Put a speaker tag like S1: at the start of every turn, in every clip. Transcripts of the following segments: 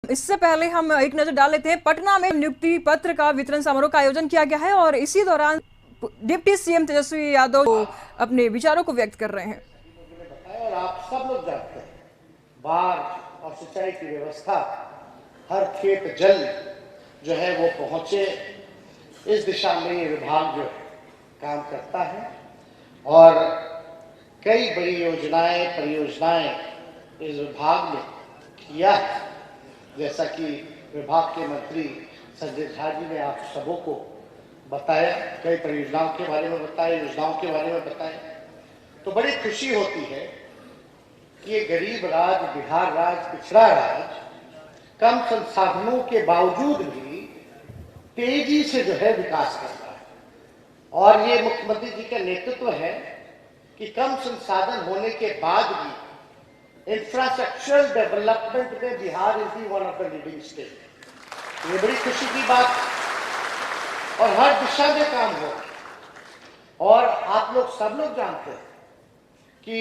S1: इससे पहले हम एक नजर डाल लेते हैं। पटना में नियुक्ति पत्र का वितरण समारोह का आयोजन किया गया है और इसी दौरान डिप्टी सीएम तेजस्वी यादव अपने विचारों को व्यक्त कर रहे हैं।
S2: और आप सब लोग जानते हैं, बाढ़ और सिंचाई की व्यवस्था, हर खेत जल जो है वो पहुंचे, इस दिशा में ये विभाग जो है काम करता है और कई बड़ी योजनाएं परियोजनाएं इस विभाग ने किया है। जैसा कि विभाग के मंत्री संजय झा जी ने आप सबों को बताया, कई परियोजनाओं के बारे में बताया, योजनाओं के बारे में बताया, तो बड़ी खुशी होती है कि ये गरीब राज्य, बिहार राज्य, पिछड़ा राज्य कम संसाधनों के बावजूद भी तेजी से जो है विकास कर रहा है। और ये मुख्यमंत्री जी का नेतृत्व है कि कम संसाधन होने के बाद भी इंफ्रास्ट्रक्चरल डेवलपमेंट में Bihar is one of the leading state. ये बड़ी खुशी की बात और हर दिशा में काम हो। और आप लोग सब लोग जानते हैं कि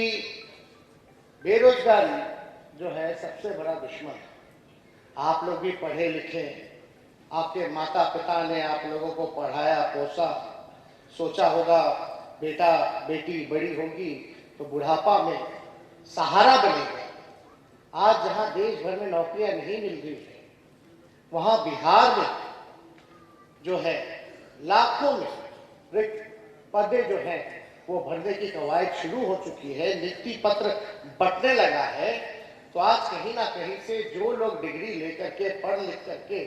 S2: बेरोजगारी जो है सबसे बड़ा दुश्मन है। आप लोग भी पढ़े लिखे, आपके माता पिता ने आप लोगों को पढ़ाया पोसा, सोचा होगा बेटा बेटी बड़ी होगी तो बुढ़ापा में सहारा बनेगा। आज जहां देश भर में नौकरियां नहीं मिल रही है, वहां बिहार में जो है लाखों में रिक्त पदे जो है वो भरने की कवायद शुरू हो चुकी है, नियुक्ति पत्र बंटने लगा है। तो आज कहीं ना कहीं से जो लोग डिग्री लेकर के पढ़ लिख करके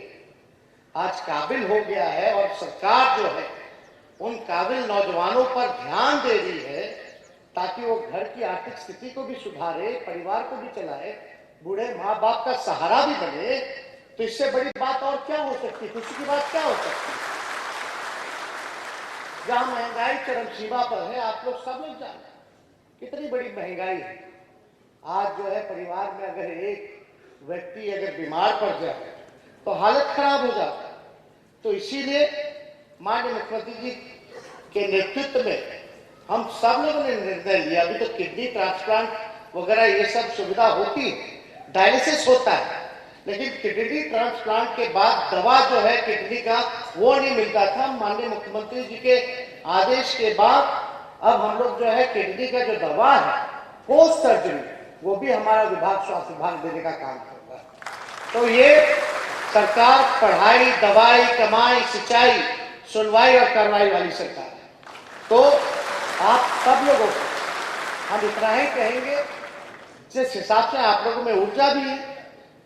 S2: आज काबिल हो गया है और सरकार जो है उन काबिल नौजवानों पर ध्यान दे रही है ताकि वो घर की आर्थिक स्थिति को भी सुधारे, परिवार को भी चलाए, बूढ़े माँ बाप का सहारा भी बने, तो इससे बड़ी बात और क्या हो सकती है, खुशी की बात क्या हो सकती है। जहां महंगाई चरम सीमा पर है, आप लोग सब लोग जानते कितनी बड़ी महंगाई है। आज जो है परिवार में अगर एक व्यक्ति अगर बीमार पड़ जाए तो हालत खराब हो जाता है। तो इसीलिए माननीय मुख्यमंत्री जी के नेतृत्व में हम सब लोगों ने निर्णय लिया। अभी तो किडनी ट्रांसप्लांट वगैरह ये सब सुविधा होती है, डायलिसिस होता है, लेकिन किडनी ट्रांसप्लांट के बाद दवा जो है किडनी का वो नहीं मिलता था। माननीय मुख्यमंत्री जी के आदेश के बाद अब हम लोग जो है किडनी का जो दवा है पोस्ट सर्जरी वो भी हमारा विभाग, स्वास्थ्य विभाग देने का काम करता है। तो ये सरकार पढ़ाई, दवाई, कमाई, सिंचाई, सुनवाई और कार्रवाई वाली सरकार है। तो आप सब लोगों को हम इतना ही कहेंगे, जिस हिसाब से आप लोगों में ऊर्जा भी है,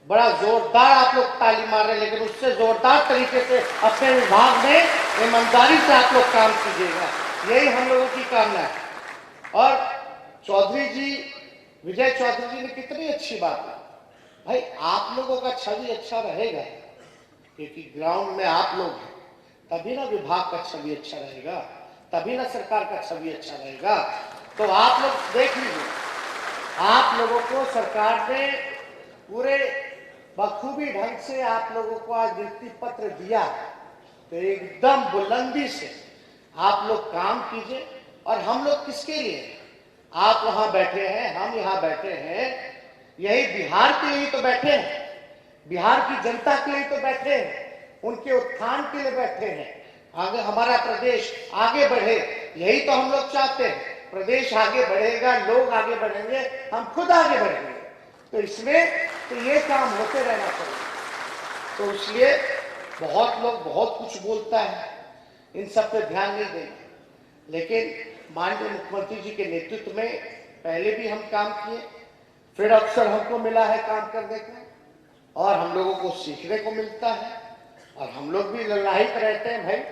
S2: बड़ा जोरदार आप लोग ताली मार रहे हैं, लेकिन उससे जोरदार तरीके से अपने विभाग में ईमानदारी से आप लोग काम कीजिएगा, यही हम लोगों की कामना है। और चौधरी जी, विजय चौधरी जी ने कितनी अच्छी बात है, भाई आप लोगों का छवि अच्छा रहेगा क्योंकि ग्राउंड में आप लोग हैं, तभी ना विभाग का छवि अच्छा रहेगा, तभी ना सरकार का छवि अच्छा रहेगा। तो आप लोग देख लीजिए, आप लोगों को सरकार ने पूरे बखूबी ढंग से आप लोगों को आज नियुक्ति पत्र दिया, तो एकदम बुलंदी से आप लोग काम कीजिए। और हम लोग किसके लिए, आप वहां बैठे हैं, हम यहाँ बैठे हैं, यही बिहार के लिए तो बैठे हैं, बिहार की जनता के लिए तो बैठे हैं, उनके उत्थान के लिए बैठे हैं। आगे हमारा प्रदेश आगे बढ़े, यही तो हम लोग चाहते हैं। प्रदेश आगे बढ़ेगा, लोग आगे बढ़ेंगे, हम खुद आगे बढ़ेंगे। तो इसमें तो ये काम होते रहना चाहिए। तो इसलिए बहुत लोग बहुत कुछ बोलता है, इन सब पे ध्यान नहीं देंगे, लेकिन माननीय मुख्यमंत्री जी के नेतृत्व में पहले भी हम काम किए, फिर अवसर हमको मिला है काम करने का और हम लोगों को सीखने को मिलता है और हम लोग भी ललायित रहते हैं। भाई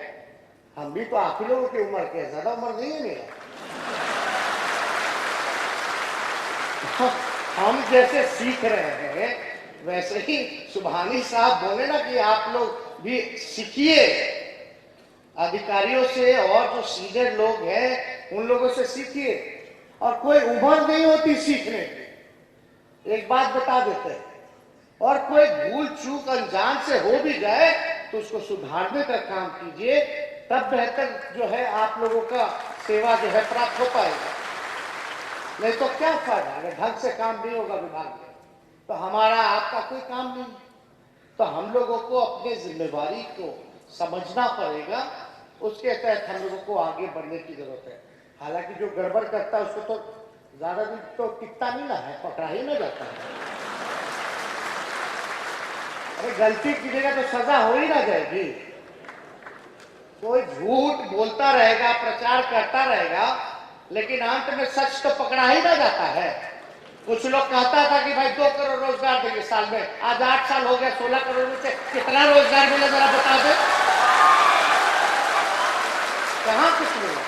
S2: हम भी तो आप ही लोगों की उम्र के, ज्यादा उम्र नहीं है मेरा। हम जैसे सीख रहे हैं वैसे ही सुभानी साहब बोले ना कि आप लोग भी सीखिए अधिकारियों से, और जो सीनियर लोग हैं उन लोगों से सीखिए। और कोई उम्र नहीं होती सीखने की, एक बात बता देते हैं। और कोई भूल चूक अनजान से हो भी जाए तो उसको सुधारने का काम कीजिए, तब बेहतर जो है आप लोगों का सेवा जो है प्राप्त हो पाएगा। नहीं तो क्या फायदा, अगर ढंग से काम नहीं होगा विभाग में तो हमारा आपका कोई काम नहीं। तो हम लोगों को अपने जिम्मेवारी को समझना पड़ेगा, उसके तहत हम लोगों को आगे बढ़ने की जरूरत है। हालांकि जो गड़बड़ करता है उसको तो ज्यादा दिन तो टिकता नहीं ना है, पकड़ा ही ना जाता है। अरे गलती कीजिएगा तो सजा हो ही ना जाएगी। कोई झूठ बोलता रहेगा, प्रचार करता रहेगा, लेकिन अंत में सच तो पकड़ा ही ना जाता है। कुछ लोग कहता था कि भाई 2 करोड़ रोजगार देंगे साल में, आज 8 साल हो गया, 16 करोड़ में से कितना रोजगार मिला जरा बता दे। कहां कुछ मिला।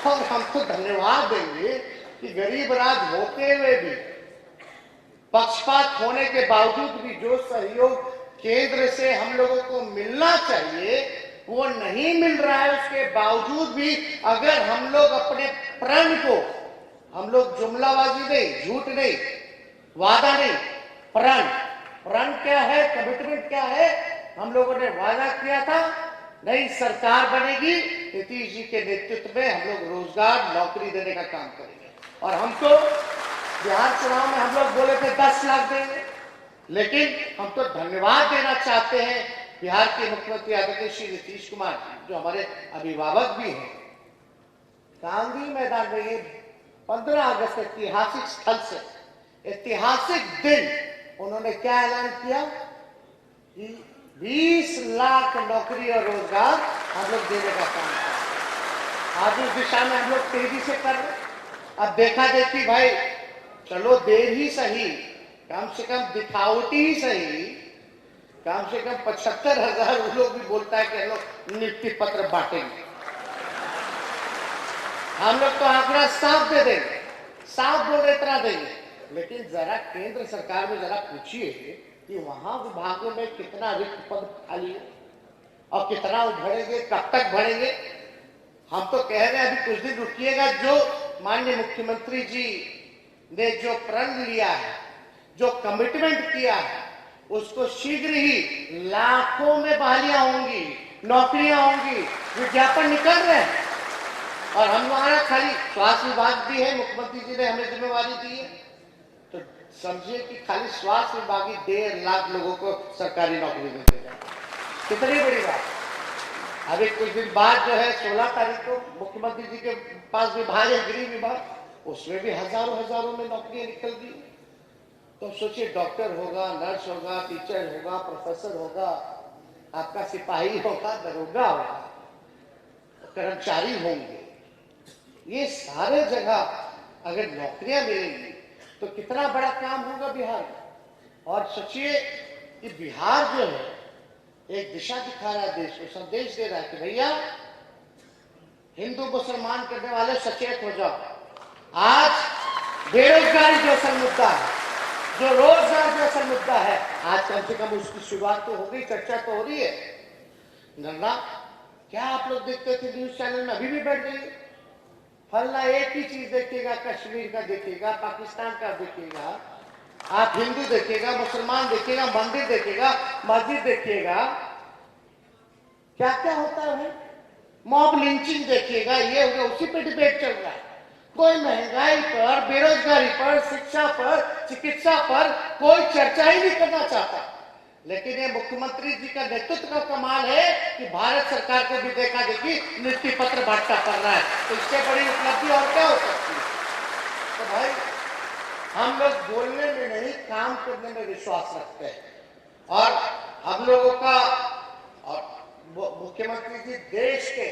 S2: और हम तो धन्यवाद देंगे कि गरीब राज होते हुए भी, पक्षपात होने के बावजूद भी जो सहयोग केंद्र से हम लोगों को मिलना चाहिए वो नहीं मिल रहा है। उसके बावजूद भी अगर हम लोग अपने प्रण को, हम लोग जुमलाबाजी नहीं, झूठ नहीं, वादा नहीं, प्रण क्या है, कमिटमेंट क्या है, हम लोगों ने वादा किया था नई सरकार बनेगी, नीतीश जी के नेतृत्व में हम लोग रोजगार नौकरी देने का काम करेंगे। और हम तो बिहार चुनाव में हम लोग बोले थे 10 लाख देंगे, लेकिन हम तो धन्यवाद देना चाहते हैं बिहार के मुख्यमंत्री आदरणीय श्री नीतीश कुमार जी, जो हमारे अभिभावक भी हैं। गांधी मैदान में ये 15 अगस्त ऐतिहासिक स्थल से, ऐतिहासिक दिन, उन्होंने क्या ऐलान किया कि 20 लाख नौकरी और रोजगार हम लोग देने का काम करें। आज उस दिशा में हम लोग तेजी से कर रहे। अब देखा देखी भाई, चलो देर ही सही, कम से कम दिखावटी ही सही, कम से कम 75,000 लोग भी बोलता है कि हम लोग नियुक्ति पत्र बांटेंगे। हम लोग तो आंकड़ा साफ दे देंगे, साफ बोल इतना देंगे, लेकिन जरा केंद्र सरकार में जरा पूछिए कि वहां विभागों में कितना रिक्त पद खाली है और कितना उभरेंगे, कब तक भरेंगे। हम तो कह रहे हैं अभी कुछ दिन रुकिएगा, जो माननीय मुख्यमंत्री जी ने जो प्रण लिया है, जो कमिटमेंट किया है, उसको शीघ्र ही लाखों में बहालियां होंगी, नौकरियां होंगी, विज्ञापन निकल रहे हैं। और हमारा खाली स्वास्थ्य विभाग भी है, मुख्यमंत्री जी ने हमें जिम्मेवारी दी है, तो समझिए कि खाली स्वास्थ्य विभाग ही 1.5 लाख लोगों को सरकारी नौकरी मिल देगा। कितनी बड़ी बात। अभी कुछ दिन बाद जो है 16 तारीख को मुख्यमंत्री जी के पास विभाग है, गृह विभाग, उसमें भी हजारों में नौकरियां निकल गई। तो सोचिए, डॉक्टर होगा, नर्स होगा, टीचर होगा, प्रोफेसर होगा, आपका सिपाही होगा, दरोगा होगा, कर्मचारी होंगे, ये सारे जगह अगर नौकरियां मिलेंगी तो कितना बड़ा काम होगा बिहार में। और सोचिए कि बिहार जो है एक दिशा दिखा रहा है, देश को संदेश दे रहा है कि भैया हिंदू मुसलमान करने वाले सचेत हो जाओ। आज बेरोजगारी जो असल मुद्दा है, जो रोजगार जो असल मुद्दा है, आज कम से कम उसकी शुरुआत तो हो गई, चर्चा तो हो रही है। नन्ना, क्या आप लोग देखते थे न्यूज चैनल में, अभी भी बैठ गई, फलना एक ही चीज देखेगा, कश्मीर का देखेगा, पाकिस्तान का देखेगा, आप हिंदू देखेगा, मुसलमान देखेगा, मंदिर देखेगा, मस्जिद देखेगा, क्या क्या होता है, मॉब लिंचिंग देखिएगा, ये हो गया, उसी पे डिबेट चल रहा है। कोई महंगाई पर, बेरोजगारी पर, शिक्षा पर, चिकित्सा पर कोई चर्चा ही नहीं करना चाहता। लेकिन ये मुख्यमंत्री जी का नेतृत्व का कमाल है कि भारत सरकार को भी देखा देखी नियुक्ति पत्र बांटना पड़ रहा है। तो इससे बड़ी उपलब्धि और क्या हो सकती है। तो भाई हम लोग बोलने में नहीं, काम करने में विश्वास रखते हैं। और हम लोगों का, और मुख्यमंत्री जी देश के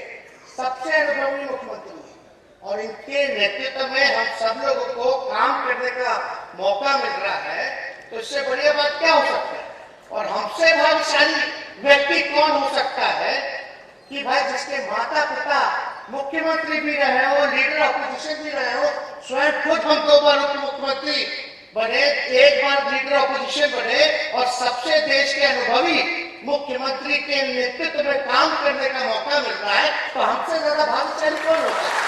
S2: सबसे अनुभवी मुख्यमंत्री हैं, और इनके नेतृत्व में हम सब लोगों को काम करने का मौका मिल रहा है। तो इससे बढ़िया बात क्या हो सकता है। और हमसे भाग्यशाली व्यक्ति कौन हो सकता है कि भाई जिसके माता पिता मुख्यमंत्री भी रहे हो, लीडर ऑपोजिशन भी रहे हो, स्वयं खुद हम 2 बार उप मुख्यमंत्री बने, 1 बार लीडर ऑपोजिशन बने, और सबसे देश के अनुभवी मुख्यमंत्री के नेतृत्व में काम करने का मौका मिल रहा है। तो हमसे ज्यादा भाग्यशाली कौन होता है।